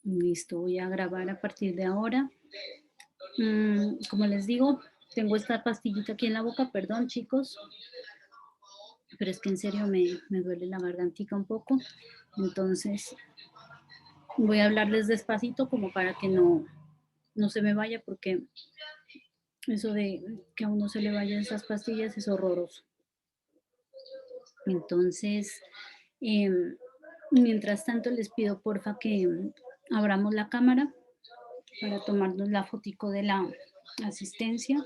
Listo, voy a grabar a partir de ahora. Como les digo, tengo esta pastillita aquí en la boca, perdón chicos, pero es que en serio me duele la gargantica un poco. Entonces voy a hablarles despacito como para que no se me vaya, porque eso de que a uno se le vayan esas pastillas es horroroso. Entonces, mientras tanto les pido porfa que abramos la cámara para tomarnos la fotico de la asistencia.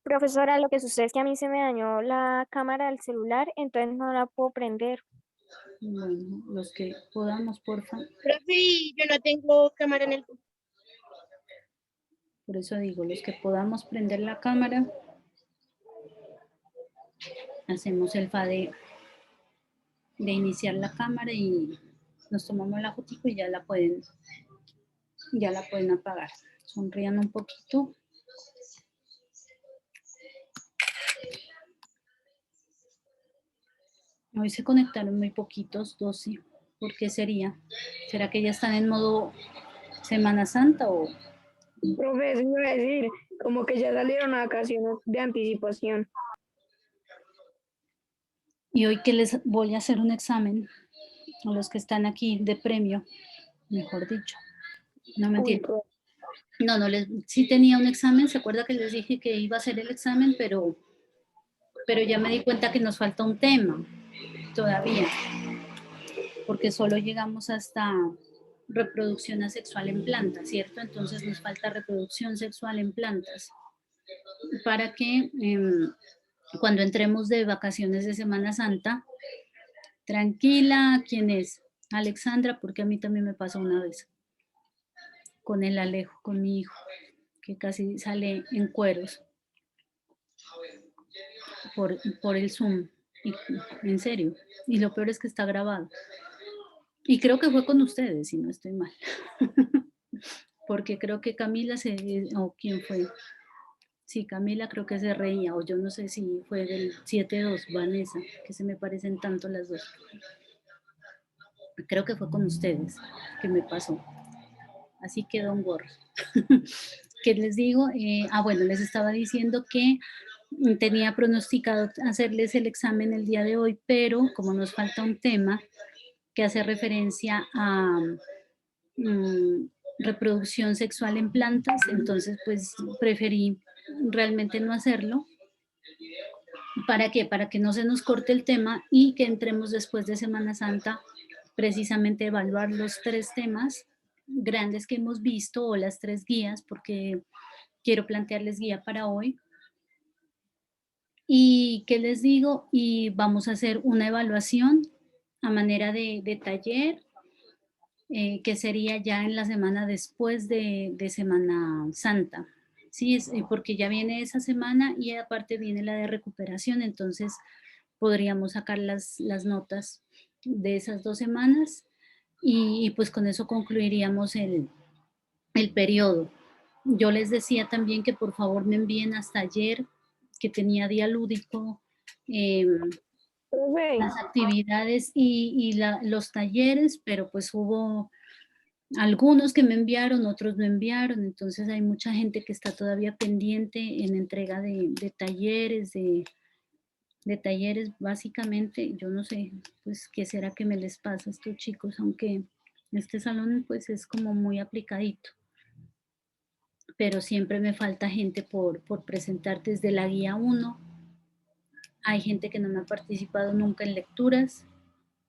Profesora, lo que sucede es que a mí se me dañó la cámara del celular, entonces no la puedo prender. Bueno, los que podamos, porfa. Profe, yo no tengo cámara en el... Por eso digo, los que podamos prender la cámara, hacemos el fa de iniciar la cámara y nos tomamos la fotico y ya la pueden apagar. Sonrían un poquito. Hoy se conectaron muy poquitos, 12. ¿Por qué sería? ¿Será que ya están en modo Semana Santa o...? Profe, eso iba a decir, como que ya salieron a vacaciones de anticipación. Y hoy que les voy a hacer un examen a los que están aquí de premio, mejor dicho. No Uy, mentira. profe, No, sí tenía un examen, se acuerda que les dije que iba a hacer el examen, pero ya me di cuenta que nos falta un tema todavía, porque solo llegamos hasta reproducción asexual en plantas, ¿cierto? Entonces nos falta reproducción sexual en plantas, para que cuando entremos de vacaciones de Semana Santa, tranquila, ¿quién es? Alexandra, porque a mí también me pasó una vez con el Alejo, con mi hijo, que casi sale en cueros por el Zoom, y, en serio, y lo peor es que está grabado. Y creo que fue con ustedes, si no estoy mal, porque creo que Camila o quién fue, sí, Camila creo que se reía, o yo no sé si fue del 7-2, Vanessa, que se me parecen tanto las dos. Creo que fue con ustedes que me pasó. Así que don worry. ¿Qué les digo? Bueno, les estaba diciendo que tenía pronosticado hacerles el examen el día de hoy, pero como nos falta un tema que hace referencia a reproducción sexual en plantas, entonces pues preferí realmente no hacerlo. ¿Para qué? Para que no se nos corte el tema y que entremos después de Semana Santa precisamente a evaluar los 3 temas grandes que hemos visto o las 3 guías, porque quiero plantearles guía para hoy. ¿Y qué les digo? Y vamos a hacer una evaluación a manera de taller, que sería ya en la semana después de Semana Santa. Sí, porque ya viene esa semana y aparte viene la de recuperación, entonces podríamos sacar las notas de esas 2 semanas y pues con eso concluiríamos el periodo. Yo les decía también que por favor me envíen hasta ayer, que tenía día lúdico, profe, las actividades y los talleres, pero pues hubo algunos que me enviaron, otros no enviaron, entonces hay mucha gente que está todavía pendiente en entrega de talleres, de talleres básicamente, yo no sé, pues qué será que me les pasa a estos chicos, aunque este salón pues es como muy aplicadito, pero siempre me falta gente por presentar desde la guía 1. Hay gente que no me ha participado nunca en lecturas,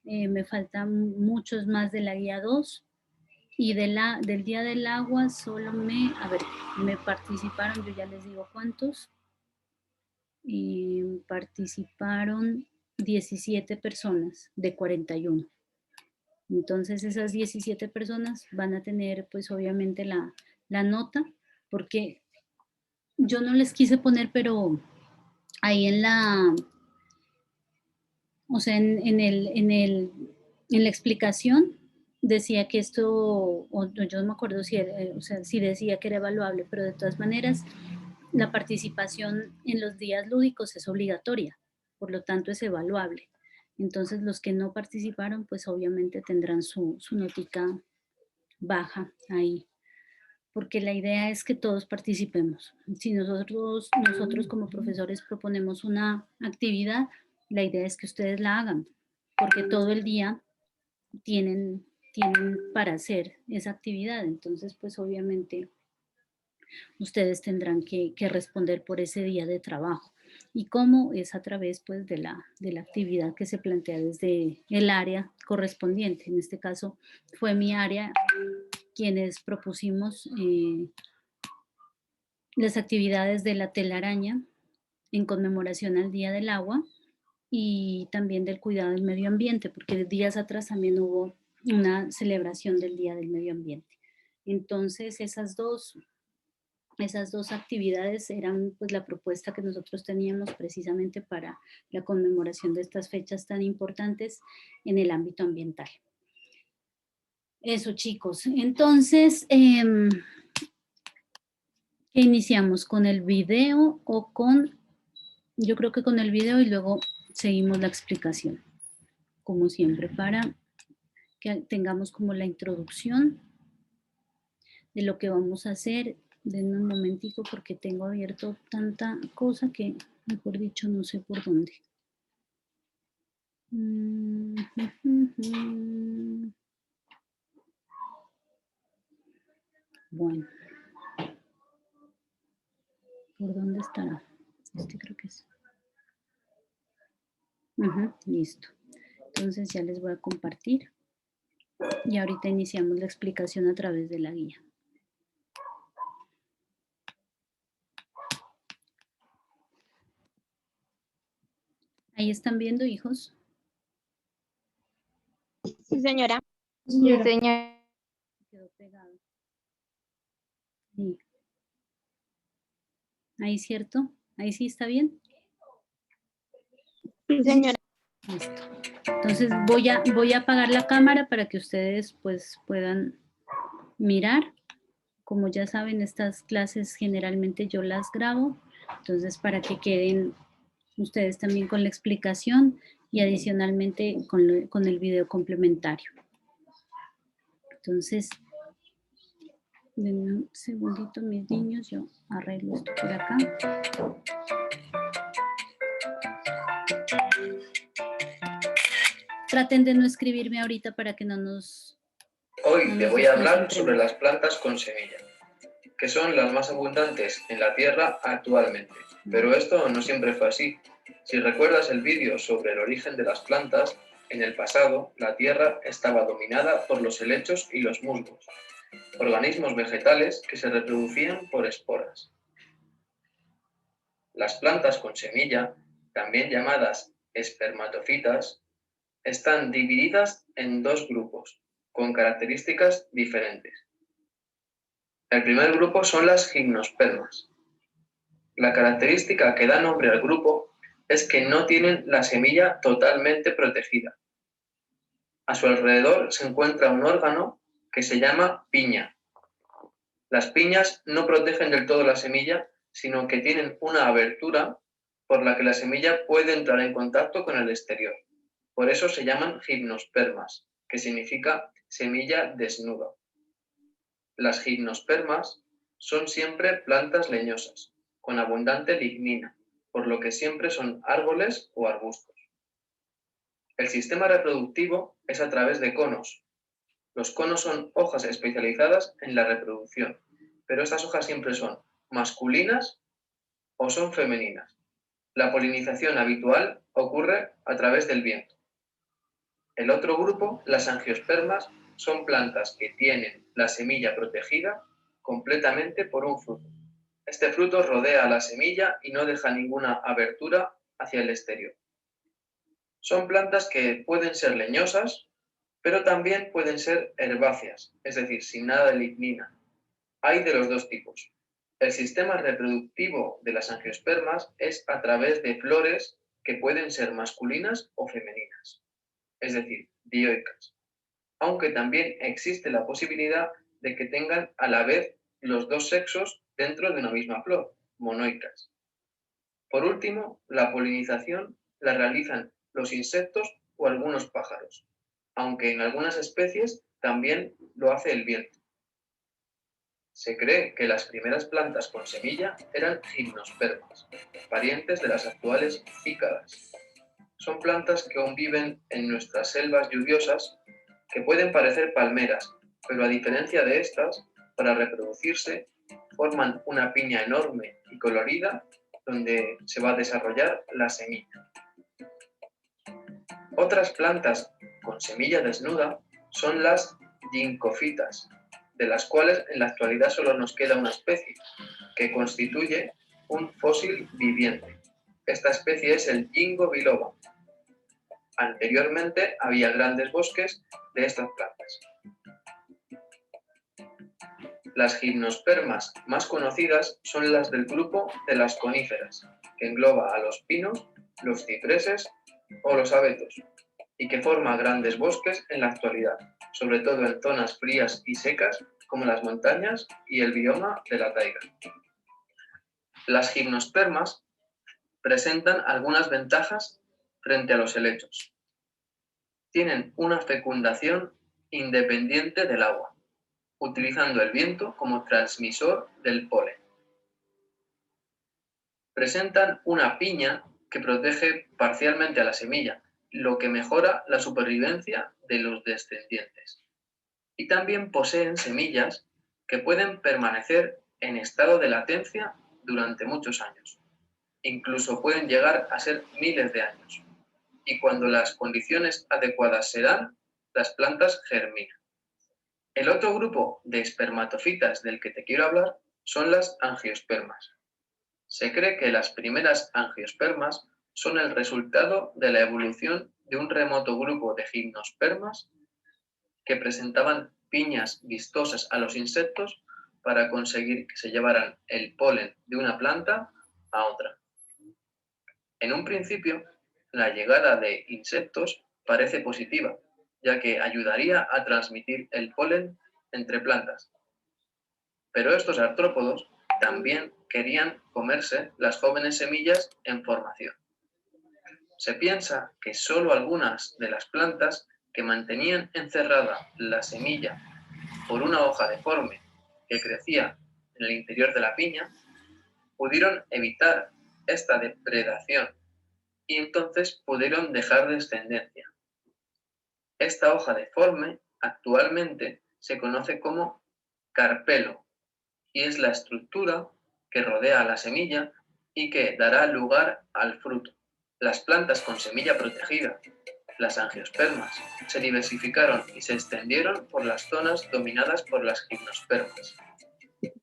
me faltan muchos más de la guía 2 y del Día del Agua solo me participaron, yo ya les digo cuántos, y participaron 17 personas de 41. Entonces esas 17 personas van a tener pues obviamente la nota, porque yo no les quise poner, pero ahí o sea, en la explicación decía que esto, o yo no me acuerdo si, o sea, si decía que era evaluable, pero de todas maneras la participación en los días lúdicos es obligatoria, por lo tanto es evaluable. Entonces los que no participaron, pues obviamente tendrán su notica baja ahí, porque la idea es que todos participemos. Si nosotros como profesores proponemos una actividad, la idea es que ustedes la hagan, porque todo el día tienen para hacer esa actividad. Entonces, pues obviamente ustedes tendrán que responder por ese día de trabajo. Y cómo es a través pues de la actividad que se plantea desde el área correspondiente. En este caso fue mi área quienes propusimos las actividades de la telaraña en conmemoración al Día del Agua y también del cuidado del medio ambiente, porque días atrás también hubo una celebración del Día del Medio Ambiente. Entonces esas dos actividades eran pues la propuesta que nosotros teníamos precisamente para la conmemoración de estas fechas tan importantes en el ámbito ambiental. Eso, chicos. Entonces, iniciamos con el video o con, yo creo que con el video y luego seguimos la explicación, como siempre, para que tengamos como la introducción de lo que vamos a hacer. Denme un momentico porque tengo abierto tanta cosa que, mejor dicho, no sé por dónde. Bueno. ¿Por dónde estará? Este creo que es. Listo. Entonces ya les voy a compartir. Y ahorita iniciamos la explicación a través de la guía. ¿Ahí están viendo, hijos? Sí, señora. Sí, señora. Quedó pegado. Sí. Ahí, ¿cierto? Ahí sí está bien. Sí, señora. Listo. Entonces voy a apagar la cámara para que ustedes pues puedan mirar. Como ya saben, estas clases generalmente yo las grabo, entonces para que queden ustedes también con la explicación y adicionalmente con el video complementario. Entonces, denme un segundito, mis niños, yo arreglo esto por acá. Traten de no escribirme ahorita para que no nos... Hoy te voy a hablar sobre las plantas con semilla, que son las más abundantes en la Tierra actualmente. Pero esto no siempre fue así. Si recuerdas el vídeo sobre el origen de las plantas, en el pasado la Tierra estaba dominada por los helechos y los musgos, organismos vegetales que se reproducían por esporas. Las plantas con semilla, también llamadas espermatofitas, están divididas en dos grupos, con características diferentes. El primer grupo son las gimnospermas. La característica que da nombre al grupo es que no tienen la semilla totalmente protegida. A su alrededor se encuentra un órgano que se llama piña. Las piñas no protegen del todo la semilla, sino que tienen una abertura por la que la semilla puede entrar en contacto con el exterior. Por eso se llaman gimnospermas, que significa semilla desnuda. Las gimnospermas son siempre plantas leñosas, con abundante lignina, por lo que siempre son árboles o arbustos. El sistema reproductivo es a través de conos. Los conos son hojas especializadas en la reproducción, pero estas hojas siempre son masculinas o son femeninas. La polinización habitual ocurre a través del viento. El otro grupo, las angiospermas, son plantas que tienen la semilla protegida completamente por un fruto. Este fruto rodea a la semilla y no deja ninguna abertura hacia el exterior. Son plantas que pueden ser leñosas, pero también pueden ser herbáceas, es decir, sin nada de lignina. Hay de los dos tipos. El sistema reproductivo de las angiospermas es a través de flores que pueden ser masculinas o femeninas, es decir, dioicas, aunque también existe la posibilidad de que tengan a la vez los dos sexos dentro de una misma flor, monoicas. Por último, la polinización la realizan los insectos o algunos pájaros, aunque en algunas especies también lo hace el viento. Se cree que las primeras plantas con semilla eran gimnospermas, parientes de las actuales cícadas. Son plantas que aún viven en nuestras selvas lluviosas, que pueden parecer palmeras, pero a diferencia de estas, para reproducirse, forman una piña enorme y colorida donde se va a desarrollar la semilla. Otras plantas con semilla desnuda son las ginkofitas, de las cuales en la actualidad solo nos queda una especie, que constituye un fósil viviente. Esta especie es el Ginkgo biloba. Anteriormente había grandes bosques de estas plantas. Las gimnospermas más conocidas son las del grupo de las coníferas, que engloba a los pinos, los cipreses o los abetos, y que forma grandes bosques en la actualidad, sobre todo en zonas frías y secas como las montañas y el bioma de la taiga. Las gimnospermas presentan algunas ventajas frente a los helechos. Tienen una fecundación independiente del agua, utilizando el viento como transmisor del polen. Presentan una piña que protege parcialmente a la semilla, lo que mejora la supervivencia de los descendientes. Y también poseen semillas que pueden permanecer en estado de latencia durante muchos años. Incluso pueden llegar a ser miles de años. Y cuando las condiciones adecuadas se dan, las plantas germinan. El otro grupo de espermatofitas del que te quiero hablar son las angiospermas. Se cree que las primeras angiospermas son el resultado de la evolución de un remoto grupo de gimnospermas que presentaban piñas vistosas a los insectos para conseguir que se llevaran el polen de una planta a otra. En un principio, la llegada de insectos parece positiva, ya que ayudaría a transmitir el polen entre plantas. Pero estos artrópodos también querían comerse las jóvenes semillas en formación. Se piensa que solo algunas de las plantas que mantenían encerrada la semilla por una hoja deforme que crecía en el interior de la piña, pudieron evitar esta depredación y entonces pudieron dejar descendencia. Esta hoja deforme actualmente se conoce como carpelo y es la estructura que rodea a la semilla y que dará lugar al fruto. Las plantas con semilla protegida, las angiospermas, se diversificaron y se extendieron por las zonas dominadas por las gimnospermas.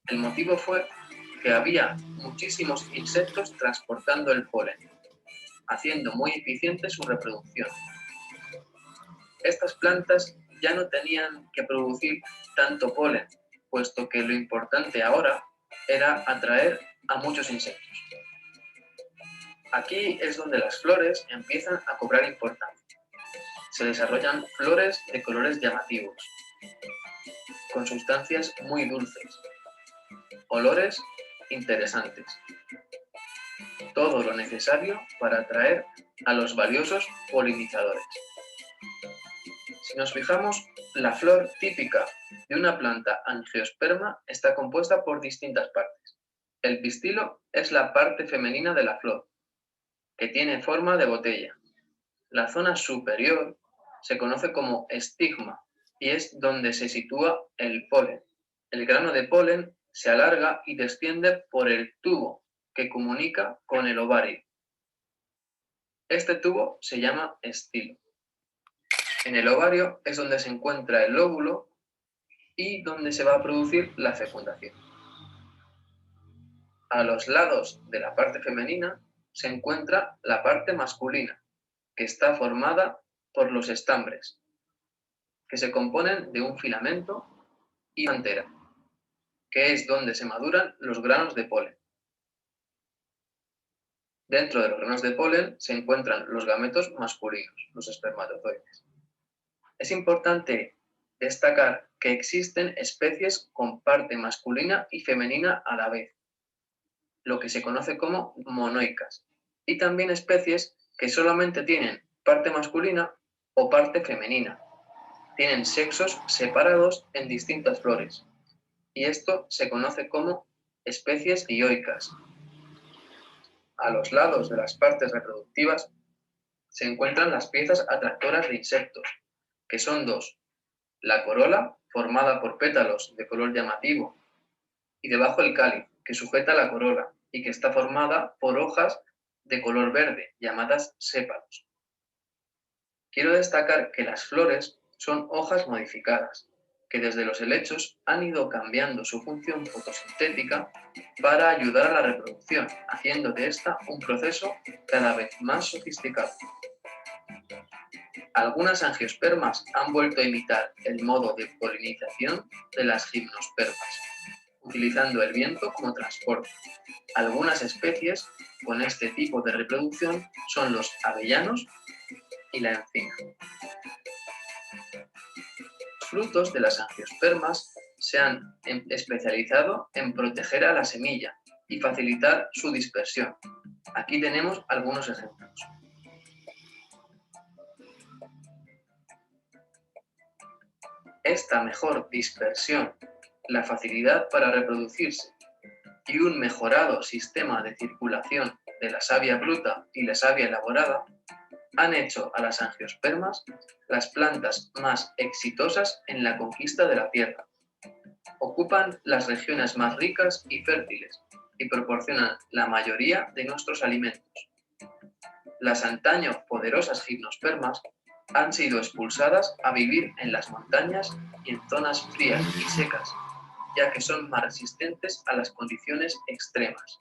El motivo fue que había muchísimos insectos transportando el polen, haciendo muy eficiente su reproducción. Estas plantas ya no tenían que producir tanto polen, puesto que lo importante ahora era atraer a muchos insectos. Aquí es donde las flores empiezan a cobrar importancia. Se desarrollan flores de colores llamativos, con sustancias muy dulces, olores interesantes. Todo lo necesario para atraer a los valiosos polinizadores. Si nos fijamos, la flor típica de una planta angiosperma está compuesta por distintas partes. El pistilo es la parte femenina de la flor, que tiene forma de botella. La zona superior se conoce como estigma y es donde se sitúa el polen. El grano de polen se alarga y desciende por el tubo que comunica con el ovario. Este tubo se llama estilo. En el ovario es donde se encuentra el óvulo y donde se va a producir la fecundación. A los lados de la parte femenina se encuentra la parte masculina, que está formada por los estambres, que se componen de un filamento y una antera, que es donde se maduran los granos de polen. Dentro de los granos de polen se encuentran los gametos masculinos, los espermatozoides. Es importante destacar que existen especies con parte masculina y femenina a la vez, lo que se conoce como monoicas, y también especies que solamente tienen parte masculina o parte femenina. Tienen sexos separados en distintas flores, y esto se conoce como especies dioicas. A los lados de las partes reproductivas se encuentran las piezas atractoras de insectos, que son dos: la corola, formada por pétalos de color llamativo, y debajo el cáliz, que sujeta la corola y que está formada por hojas de color verde, llamadas sépalos. Quiero destacar que las flores son hojas modificadas, que desde los helechos han ido cambiando su función fotosintética para ayudar a la reproducción, haciendo de esta un proceso cada vez más sofisticado. Algunas angiospermas han vuelto a imitar el modo de polinización de las gimnospermas, utilizando el viento como transporte. Algunas especies con este tipo de reproducción son los avellanos y la encina. Los frutos de las angiospermas se han especializado en proteger a la semilla y facilitar su dispersión. Aquí tenemos algunos ejemplos. Esta mejor dispersión, la facilidad para reproducirse y un mejorado sistema de circulación de la savia bruta y la savia elaborada han hecho a las angiospermas las plantas más exitosas en la conquista de la tierra. Ocupan las regiones más ricas y fértiles y proporcionan la mayoría de nuestros alimentos. Las antaño poderosas gimnospermas han sido expulsadas a vivir en las montañas y en zonas frías y secas, ya que son más resistentes a las condiciones extremas.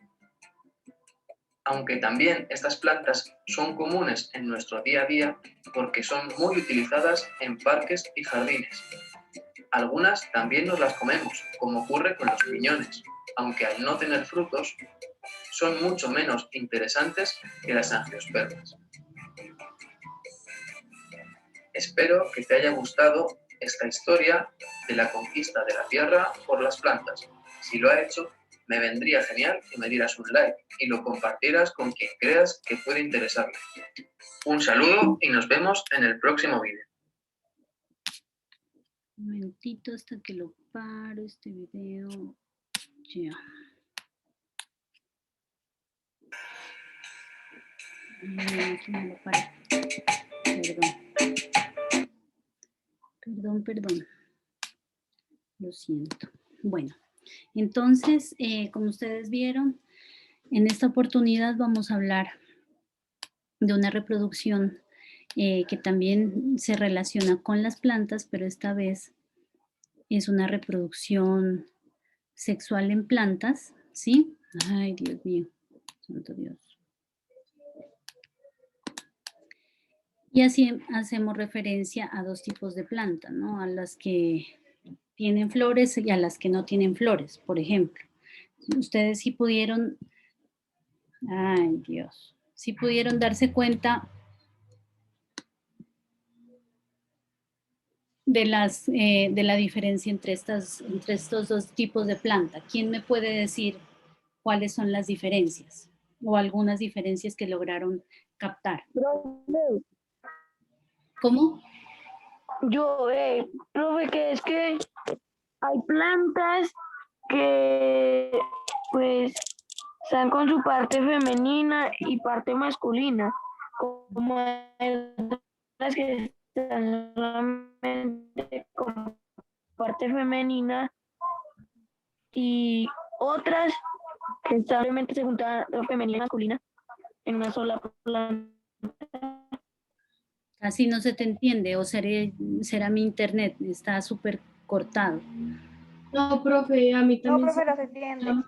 Aunque también estas plantas son comunes en nuestro día a día porque son muy utilizadas en parques y jardines. Algunas también nos las comemos, como ocurre con los piñones, aunque al no tener frutos, son mucho menos interesantes que las angiospermas. Espero que te haya gustado esta historia de la conquista de la tierra por las plantas. Si lo ha hecho, me vendría genial que me dieras un like y lo compartieras con quien creas que puede interesarle. Un saludo y nos vemos en el próximo vídeo. Un momentito hasta que lo paro este video. Ya. Aquí me lo paré. Perdón. Lo siento. Bueno, entonces, como ustedes vieron, en esta oportunidad vamos a hablar de una reproducción que también se relaciona con las plantas, pero esta vez es una reproducción sexual en plantas, ¿sí? Ay, Dios mío, santo Dios. Y así hacemos referencia a dos tipos de plantas, ¿no? A las que tienen flores y a las que no tienen flores, por ejemplo. Ustedes sí pudieron, ay Dios, sí pudieron darse cuenta de la diferencia entre estos dos tipos de planta. ¿Quién me puede decir cuáles son las diferencias o algunas diferencias que lograron captar? ¿Cómo? Yo, profe, que es que hay plantas que pues están con su parte femenina y parte masculina, como hay las que están solamente con parte femenina y otras que están solamente se juntan femenina y masculina en una sola planta. Casi no se te entiende o será mi internet, está súper cortado. No, profe, a mí No, también profe, no se entiende.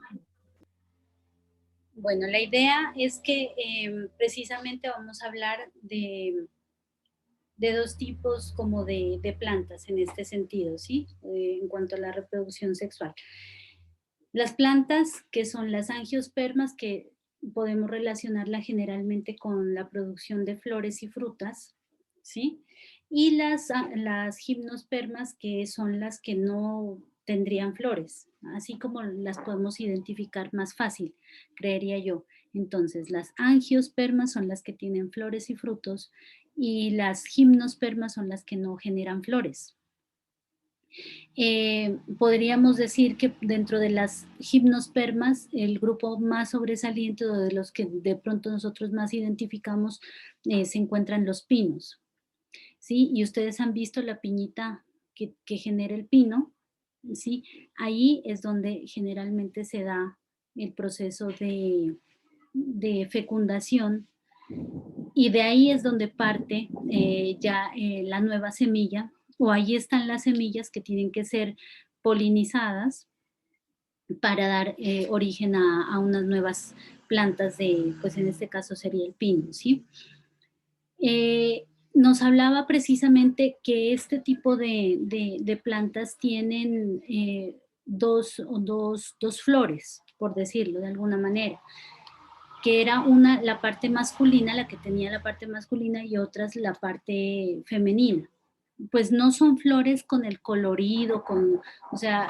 Bueno, la idea es que precisamente vamos a hablar de dos tipos como de plantas en este sentido, ¿sí? En cuanto a la reproducción sexual. Las plantas que son las angiospermas, que podemos relacionarla generalmente con la producción de flores y frutas, ¿sí? Y las gimnospermas, que son las que no tendrían flores, así como las podemos identificar más fácil, creería yo. Entonces, las angiospermas son las que tienen flores y frutos y las gimnospermas son las que no generan flores. Podríamos decir que dentro de las gimnospermas, el grupo más sobresaliente o de los que de pronto nosotros más identificamos se encuentran los pinos, ¿sí? Y ustedes han visto la piñita que genera el pino, ¿sí? Ahí es donde generalmente se da el proceso de fecundación y de ahí es donde parte la nueva semilla, o ahí están las semillas que tienen que ser polinizadas para dar origen a unas nuevas plantas pues en este caso sería el pino, ¿sí? Nos hablaba precisamente que este tipo de plantas tienen dos flores, por decirlo de alguna manera, que era la parte masculina, la que tenía la parte masculina y otras la parte femenina. Pues no son flores con el colorido, o sea,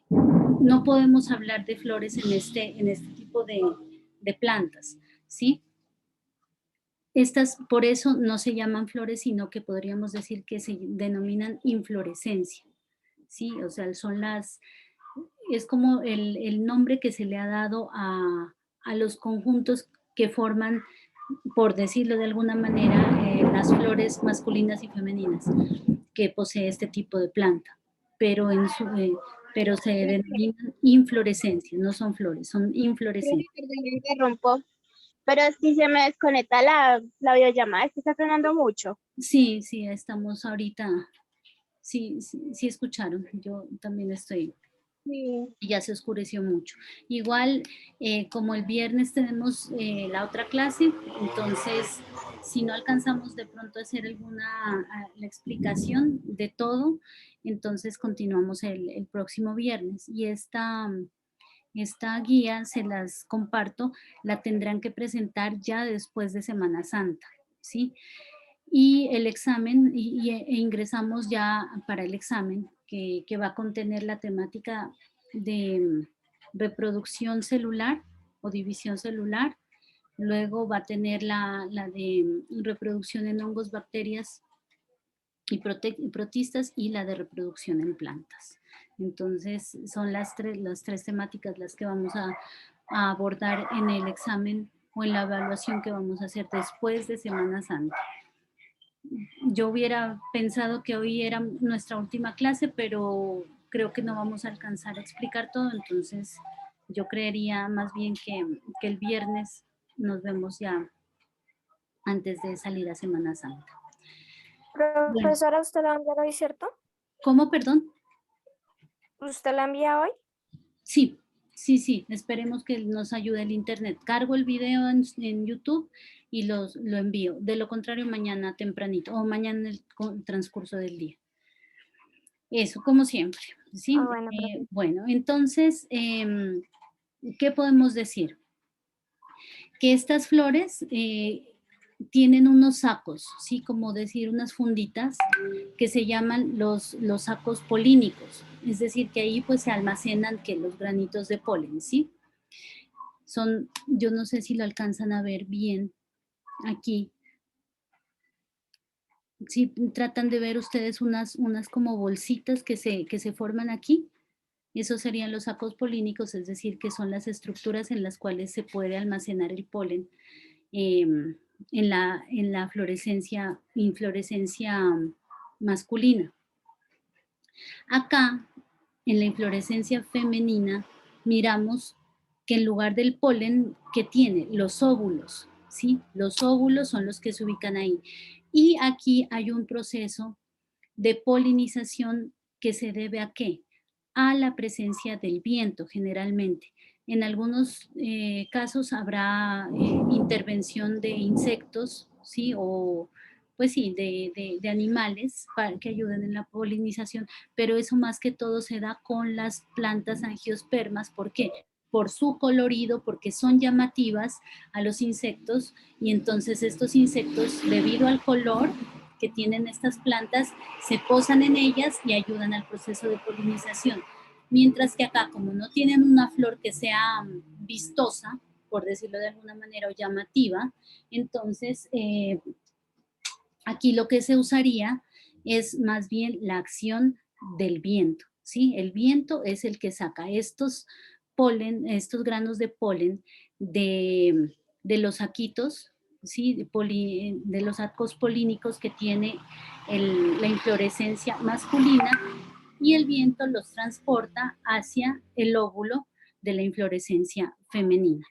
no podemos hablar de flores en este tipo de plantas, ¿sí? Estas, por eso no se llaman flores, sino que podríamos decir que se denominan inflorescencia, ¿sí? O sea, es como el nombre que se le ha dado a los conjuntos que forman, por decirlo de alguna manera, las flores masculinas y femeninas que posee este tipo de planta, pero se denominan inflorescencias, no son flores, son inflorescencias. Perdón, me interrumpo, pero si se me desconecta la videollamada, es que está sonando mucho. Sí, estamos ahorita, sí escucharon, yo también estoy. Sí. Ya se oscureció mucho. Igual, como el viernes tenemos la otra clase, entonces, si no alcanzamos de pronto a hacer la explicación de todo, entonces continuamos el próximo viernes. Y esta guía, se las comparto, la tendrán que presentar ya después de Semana Santa, ¿sí? Y el examen, e ingresamos ya para el examen, que va a contener la temática de reproducción celular o división celular. Luego va a tener la de reproducción en hongos, bacterias y protistas, y la de reproducción en plantas. Entonces, son las tres temáticas las que vamos a abordar en el examen o en la evaluación que vamos a hacer después de Semana Santa. Yo hubiera pensado que hoy era nuestra última clase, pero creo que no vamos a alcanzar a explicar todo, entonces yo creería más bien que el viernes nos vemos ya antes de salir a Semana Santa. Profesora, ¿usted la envía hoy, cierto? ¿Cómo, perdón? ¿Usted la envía hoy? Sí, esperemos que nos ayude el internet. Cargo el video en YouTube y lo envío. De lo contrario, mañana tempranito o mañana en el transcurso del día. Eso, como siempre, ¿sí? Bueno, entonces, ¿qué podemos decir? Que estas flores tienen unos sacos, ¿sí? Como decir, unas funditas que se llaman los sacos polínicos. Es decir, que ahí pues se almacenan los granitos de polen, ¿sí? Yo no sé si lo alcanzan a ver bien aquí. Sí, tratan de ver ustedes unas como bolsitas que se forman aquí. Esos serían los sacos polínicos, es decir, que son las estructuras en las cuales se puede almacenar el polen en la inflorescencia masculina. Acá, en la inflorescencia femenina, miramos que en lugar del polen, que tiene los óvulos, ¿sí? Los óvulos son los que se ubican ahí. Y aquí hay un proceso de polinización que se debe ¿a qué? A la presencia del viento, generalmente. En algunos casos habrá intervención de insectos, ¿sí? O, pues sí, de animales para que ayuden en la polinización, pero eso más que todo se da con las plantas angiospermas. ¿Por qué? Por su colorido, porque son llamativas a los insectos, y entonces estos insectos, debido al color que tienen estas plantas, se posan en ellas y ayudan al proceso de polinización. Mientras que acá, como no tienen una flor que sea vistosa, por decirlo de alguna manera, o llamativa, entonces Aquí lo que se usaría es más bien la acción del viento, ¿sí? El viento es el que saca estos polen, estos granos de polen de los saquitos, ¿sí? De los sacos polínicos que tiene la inflorescencia masculina, y el viento los transporta hacia el óvulo de la inflorescencia femenina.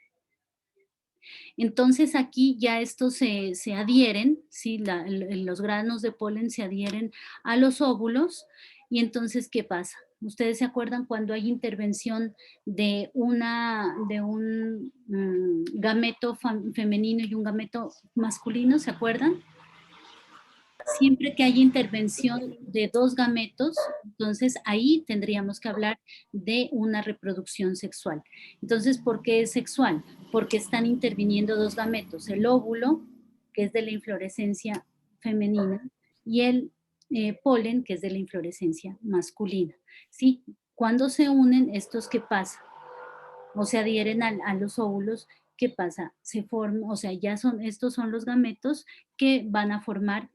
Entonces aquí ya estos se adhieren, ¿sí? Los granos de polen se adhieren a los óvulos, y entonces, ¿qué pasa? ¿Ustedes se acuerdan cuando hay intervención de un gameto femenino y un gameto masculino? ¿Se acuerdan? Siempre que hay intervención de dos gametos, entonces ahí tendríamos que hablar de una reproducción sexual. Entonces, ¿por qué es sexual? Porque están interviniendo dos gametos, el óvulo, que es de la inflorescencia femenina, y el polen, que es de la inflorescencia masculina. ¿Sí? Cuando se unen, ¿estos qué pasa? O se adhieren a los óvulos, ¿qué pasa? Se forman, o sea, estos son los gametos que van a formar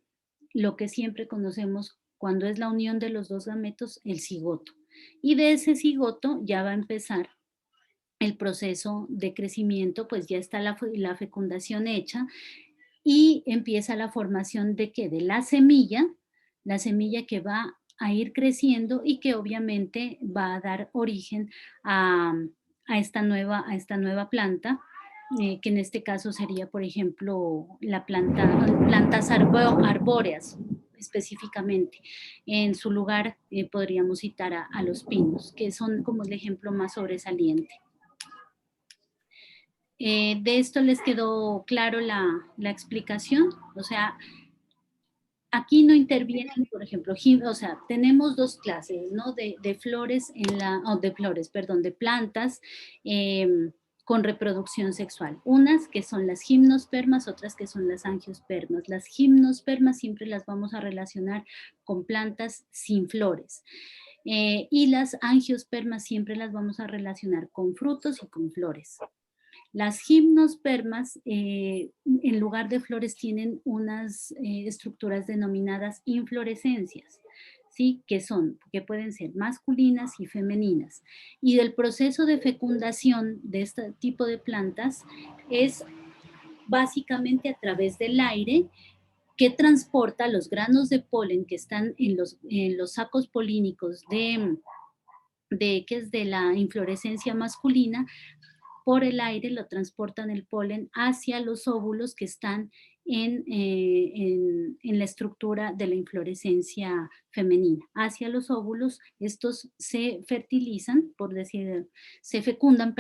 lo que siempre conocemos cuando es la unión de los dos gametos, el cigoto. Y de ese cigoto ya va a empezar el proceso de crecimiento, pues ya está la fecundación hecha, y empieza la formación de ¿qué? De la semilla que va a ir creciendo y que obviamente va a dar origen a esta nueva planta, que en este caso sería, por ejemplo, plantas arbóreas específicamente. En su lugar podríamos citar a los pinos, que son como el ejemplo más sobresaliente. De esto les quedó claro la explicación. O sea, aquí no intervienen, por ejemplo, o sea, tenemos dos clases, ¿no? De flores de plantas con reproducción sexual. Unas que son las gimnospermas, otras que son las angiospermas. Las gimnospermas siempre las vamos a relacionar con plantas sin flores. Y las angiospermas siempre las vamos a relacionar con frutos y con flores. Las gimnospermas, en lugar de flores, tienen unas estructuras denominadas inflorescencias, ¿sí? Que pueden ser masculinas y femeninas. Y del proceso de fecundación de este tipo de plantas es básicamente a través del aire, que transporta los granos de polen que están en los sacos polínicos que es de la inflorescencia masculina. Por el aire lo transportan el polen hacia los óvulos que están en la estructura de la inflorescencia femenina. Hacia los óvulos, estos se fertilizan, se fecundan,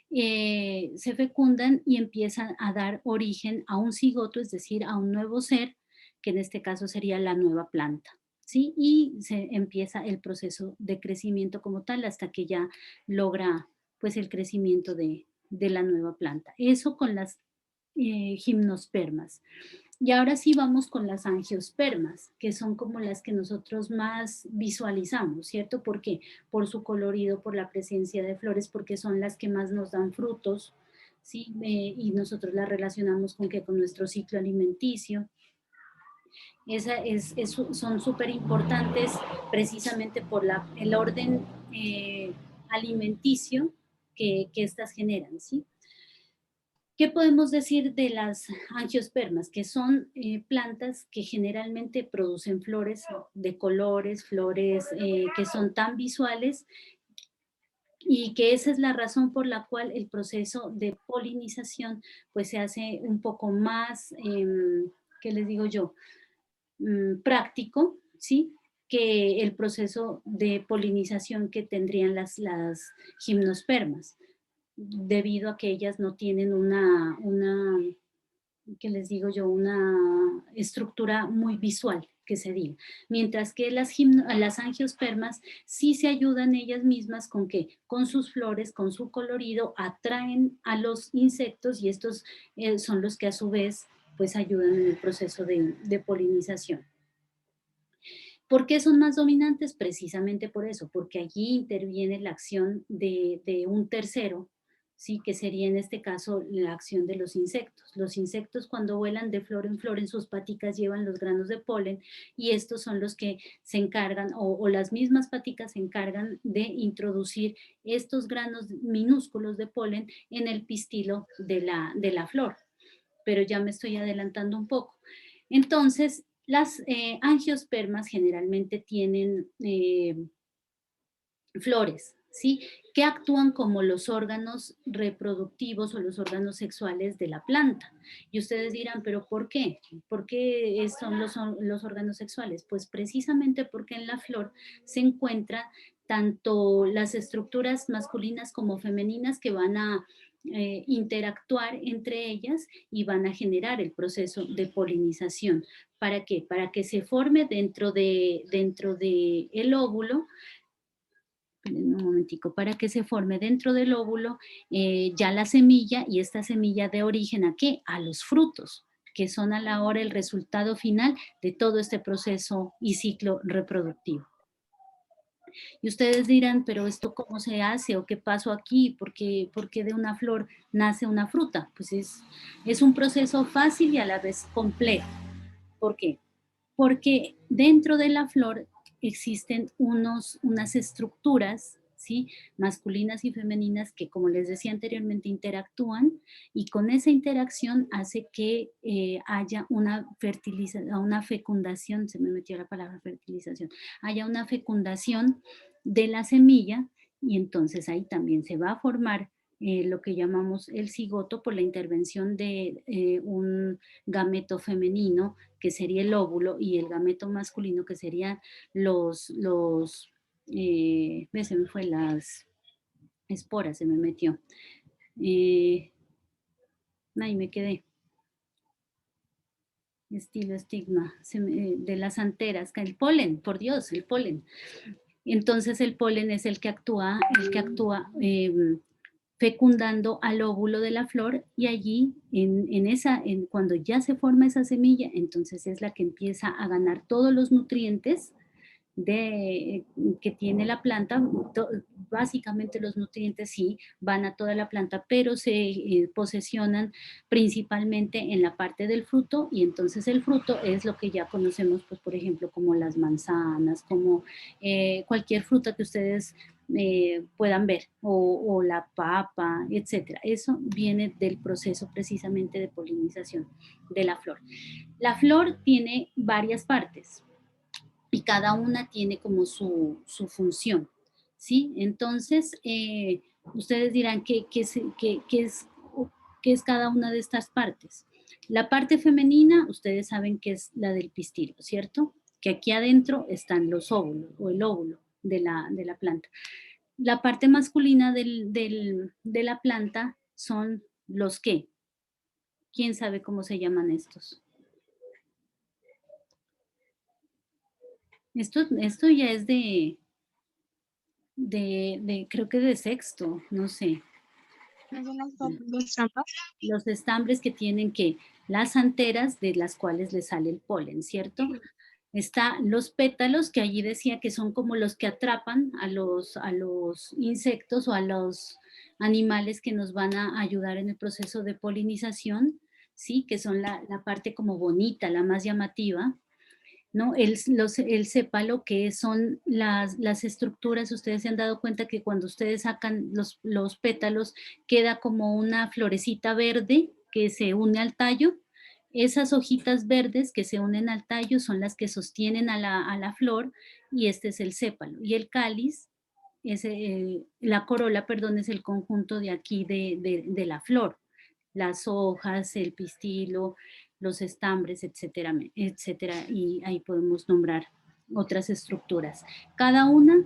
se fecundan y empiezan a dar origen a un cigoto, es decir, a un nuevo ser, que en este caso sería la nueva planta, ¿sí? Y se empieza el proceso de crecimiento como tal hasta que ya logra pues el crecimiento de la nueva planta. Eso con las gimnospermas. Y ahora sí vamos con las angiospermas, que son como las que nosotros más visualizamos, ¿cierto? ¿Por qué? Por su colorido, por la presencia de flores, porque son las que más nos dan frutos, ¿sí? Y nosotros las relacionamos con nuestro ciclo alimenticio. Son súper importantes precisamente por el orden alimenticio que estas generan, ¿sí? ¿Qué podemos decir de las angiospermas? Que son plantas que generalmente producen flores de colores, flores que son tan visuales, y que esa es la razón por la cual el proceso de polinización pues se hace un poco más, ¿qué les digo yo? Práctico, ¿sí? Que el proceso de polinización que tendrían las gimnospermas, debido a que ellas no tienen ¿qué les digo yo? Una estructura muy visual, que se diga. Mientras que las angiospermas sí se ayudan ellas mismas con con sus flores, con su colorido, atraen a los insectos, y estos son los que a su vez pues ayudan en el proceso de polinización. ¿Por qué son más dominantes? Precisamente por eso, porque allí interviene la acción de un tercero, ¿sí? Que sería en este caso la acción de los insectos. Los insectos cuando vuelan de flor en flor en sus paticas llevan los granos de polen y estos son los que se encargan, o las mismas paticas se encargan de introducir estos granos minúsculos de polen en el pistilo de la flor. Pero ya me estoy adelantando un poco. Entonces, las angiospermas generalmente tienen flores, ¿sí? Que actúan como los órganos reproductivos o los órganos sexuales de la planta. Y ustedes dirán, ¿pero por qué? ¿Por qué son los órganos sexuales? Pues precisamente porque en la flor se encuentran tanto las estructuras masculinas como femeninas que van a interactuar entre ellas y van a generar el proceso de polinización. ¿Para qué? Para que se forme dentro de el óvulo, un momentico, para que se forme dentro del óvulo ya la semilla, y esta semilla de origen ¿a qué? A los frutos, que son a la hora el resultado final de todo este proceso y ciclo reproductivo. Y ustedes dirán, pero ¿esto cómo se hace? ¿O qué pasó aquí? ¿Por qué de una flor nace una fruta? Pues es un proceso fácil y a la vez complejo. ¿Por qué? Porque dentro de la flor existen unas estructuras, ¿sí? Masculinas y femeninas que, como les decía anteriormente, interactúan, y con esa interacción hace que haya una fecundación, se me metió la palabra fertilización, haya una fecundación de la semilla, y entonces ahí también se va a formar lo que llamamos el cigoto por la intervención de un gameto femenino, que sería el óvulo, y el gameto masculino, que serían se me fue las esporas, se me metió. Ahí me quedé. Estigma, de las anteras, el polen, por Dios, el polen. Entonces el polen es el que actúa fecundando al óvulo de la flor, y allí, cuando ya se forma esa semilla, entonces es la que empieza a ganar todos los nutrientes que tiene la planta. Básicamente los nutrientes sí van a toda la planta, pero se posesionan principalmente en la parte del fruto, y entonces el fruto es lo que ya conocemos, pues por ejemplo, como las manzanas, como cualquier fruta que ustedes puedan ver, o la papa, etcétera. Eso viene del proceso precisamente de polinización de la flor. La flor tiene varias partes y cada una tiene como su función, ¿sí? Entonces, ustedes dirán, ¿qué es cada una de estas partes? La parte femenina, ustedes saben que es la del pistilo, ¿cierto? Que aquí adentro están los óvulos, o el óvulo de la planta. La parte masculina de la planta son los ¿qué? ¿Quién sabe cómo se llaman estos? Esto ya es creo que de sexto, no sé. Los estambres que tienen las anteras de las cuales le sale el polen, ¿cierto? Está los pétalos, que allí decía que son como los que atrapan a los insectos o a los animales que nos van a ayudar en el proceso de polinización, ¿sí? Que son la parte como bonita, la más llamativa, ¿no? El sépalo, que son las estructuras. Ustedes se han dado cuenta que cuando ustedes sacan los pétalos, queda como una florecita verde que se une al tallo. Esas hojitas verdes que se unen al tallo son las que sostienen a la flor, y este es el sépalo. Y el cáliz, la corola, perdón, es el conjunto de aquí de la flor. Las hojas, el pistilo, los estambres, etcétera, etcétera, y ahí podemos nombrar otras estructuras. Cada una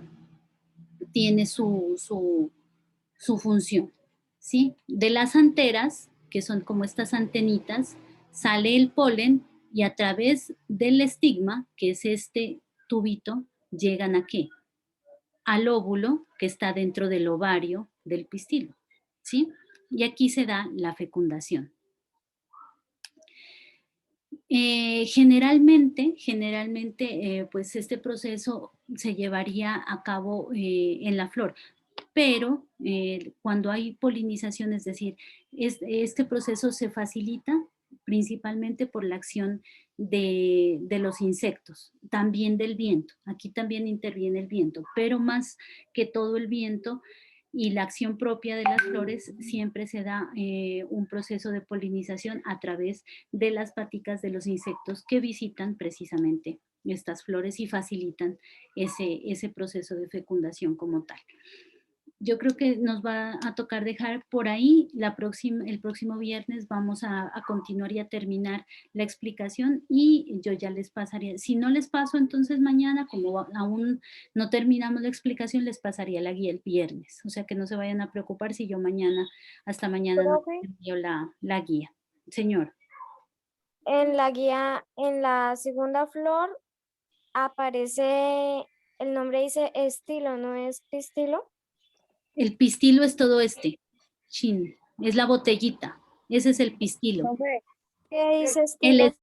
tiene su función, ¿sí? De las anteras, que son como estas antenitas, sale el polen, y a través del estigma, que es este tubito, llegan ¿a qué? Al óvulo, que está dentro del ovario del pistilo, ¿sí? Y aquí se da la fecundación. Generalmente, pues este proceso se llevaría a cabo en la flor. pero cuando hay polinización, es decir, este proceso se facilita principalmente por la acción de los insectos, también del viento. Aquí también interviene el viento, pero más que todo el viento y la acción propia de las flores, siempre se da un proceso de polinización a través de las paticas de los insectos que visitan precisamente estas flores y facilitan ese proceso de fecundación como tal. Yo creo que nos va a tocar dejar por ahí. El próximo viernes vamos a continuar y a terminar la explicación y yo ya les pasaría, si no les paso entonces mañana, como aún no terminamos la explicación, les pasaría la guía el viernes. O sea que no se vayan a preocupar si yo hasta mañana no Profe, envío la guía. Señor. en la guía, en la segunda flor, aparece, el nombre dice estilo, ¿no es pistilo? El pistilo es todo chin, es la botellita, ese es el pistilo. Profe, ¿Qué dice El estilo?